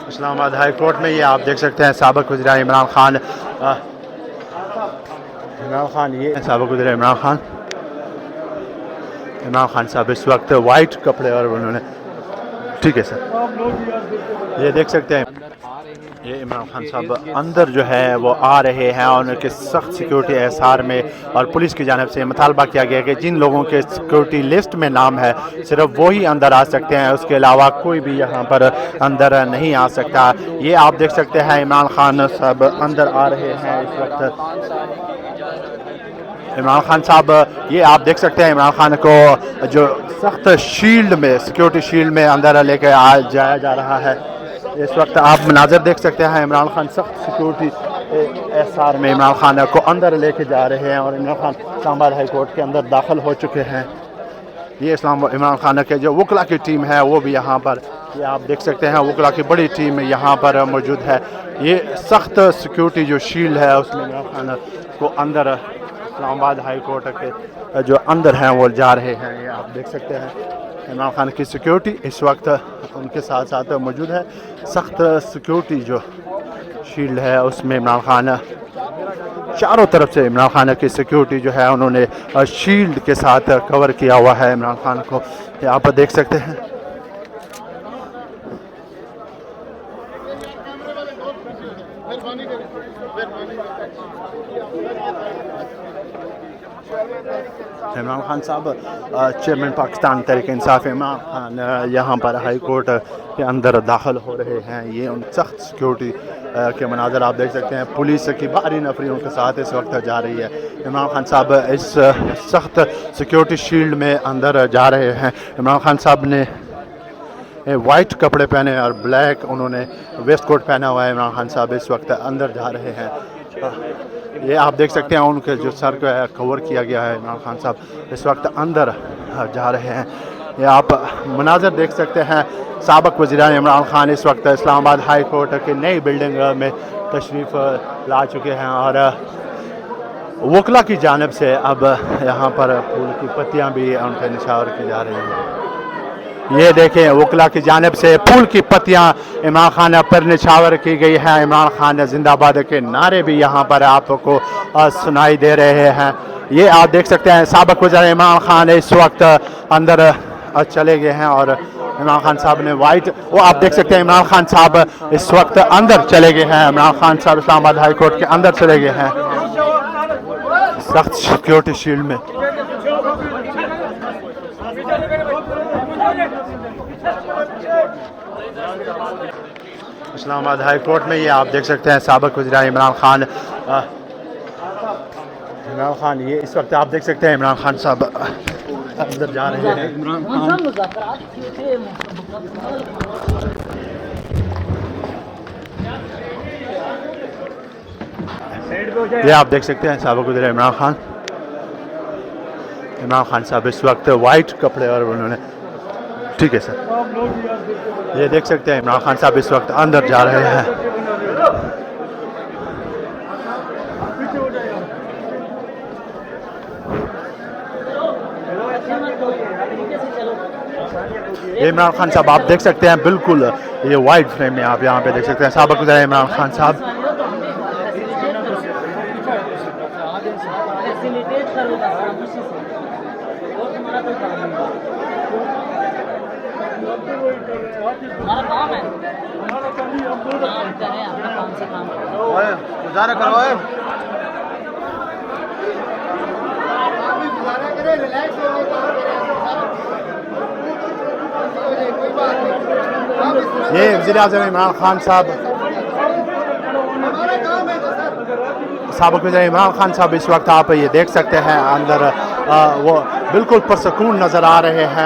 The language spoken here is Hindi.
इस्लामाबाद हाई कोर्ट में ये आप देख सकते हैं साबिक वज़ीर इमरान खान ये साबिक वज़ीर इमरान खान साहब इस वक्त वाइट कपड़े और उन्होंने ठीक है सर ये देख सकते हैं ये इमरान खान साहब अंदर जो है वो आ रहे हैं और उनके सख्त सिक्योरिटी एहसार में और पुलिस की जानिब से मुतालबा किया गया कि जिन लोगों के सिक्योरिटी लिस्ट में नाम है सिर्फ वही अंदर आ सकते हैं, उसके अलावा कोई भी यहाँ पर अंदर नहीं आ सकता। ये आप देख सकते हैं इमरान खान साहब अंदर आ रहे हैं इस वक्त। इमरान खान साहब ये आप देख सकते हैं इमरान खान को जो सख्त शील्ड में सिक्योरिटी शील्ड में अंदर लेकर जाया जा रहा है। इस वक्त आप मनाजर देख सकते हैं इमरान खान सख्त सिक्योरिटी एहसार में इमरान खान को अंदर लेके जा रहे हैं और इमरान खान इस्लामाबाद हाई कोर्ट के अंदर दाखिल हो चुके हैं। ये इमरान खान के जो वकला की टीम है वो भी यहाँ पर ये आप देख सकते हैं वकला की बड़ी टीम यहाँ पर मौजूद है। ये सख्त सिक्योरिटी जो शील्ड है उसमें इमरान खान को अंदर इस्लामाबाद हाई कोर्ट के जो अंदर हैं वो जा रहे हैं। ये आप देख सकते हैं इमरान खान की सिक्योरिटी इस वक्त उनके साथ साथ मौजूद है। सख्त सिक्योरिटी जो शील्ड है उसमें इमरान खान चारों तरफ से इमरान खान की सिक्योरिटी जो है उन्होंने शील्ड के साथ कवर किया हुआ है इमरान खान को। ये आप देख सकते हैं। इमरान खान साहब चेयरमैन पाकिस्तान तहरीक इंसाफ इमरान खान यहाँ पर हाई कोर्ट के अंदर दाखिल हो रहे हैं। ये उन सख्त सिक्योरिटी के मनाजर आप देख सकते हैं। पुलिस की भारी नफरी उनके साथ इस वक्त जा रही है। इमरान खान साहब इस सख्त सिक्योरिटी शील्ड में अंदर जा रहे हैं। इमरान खान साहब ने वाइट कपड़े पहने और ब्लैक उन्होंने वेस्ट कोट पहना हुआ है। इमरान खान साहब इस वक्त अंदर जा रहे हैं। ये आप देख सकते हैं उनके जो सर को कवर किया गया है। इमरान खान साहब इस वक्त अंदर जा रहे हैं। ये आप मनाजर देख सकते हैं। साबिक वज़ीर इमरान खान इस वक्त इस्लामाबाद हाई कोर्ट की नई बिल्डिंग में तशरीफ़ ला चुके हैं और वकला की जानिब से अब यहाँ पर फूल की पत्तियाँ भी उनके निछावर की जा रही हैं। ये देखें वकला की जानिब से फूल की पत्तियां इमरान खान पर निछावर की गई है। इमरान खान जिंदाबाद के नारे भी यहाँ पर आपको सुनाई दे रहे हैं। ये आप देख सकते हैं साबिक वज़ीर इमरान खान इस वक्त अंदर चले गए हैं और इमरान खान साहब ने वाइट वो आप देख सकते हैं इमरान खान साहब इस वक्त अंदर चले गए हैं। इमरान खान साहब इस्लामाबाद हाई कोर्ट के अंदर चले गए हैं सख्त सिक्योरिटी शील्ड में। इस्लामाबाद हाई कोर्ट में ये आप देख सकते हैं साबिक वज़ीर इमरान खान ये इस वक्त आप देख सकते हैं इमरान खान साहब अंदर जा रहे हैं। ये आप देख सकते हैं साबिक वज़ीर इमरान खान साहब इस वक्त वाइट कपड़े और उन्होंने ठीक है सर ये देख सकते हैं इमरान खान साहब इस वक्त अंदर जा रहे हैं। इमरान खान साहब आप देख सकते हैं बिल्कुल ये वाइट फ्रेम में आप यहाँ पे देख सकते हैं साबिक वज़ीर इमरान खान साहब। गुजारा करवाए ये वज़ीर आज़म इमरान खान साहब साबिक वज़ीर इमरान खान साहब इस वक्त आप ये देख सकते हैं अंदर वो बिल्कुल पुरसकून नज़र आ रहे हैं।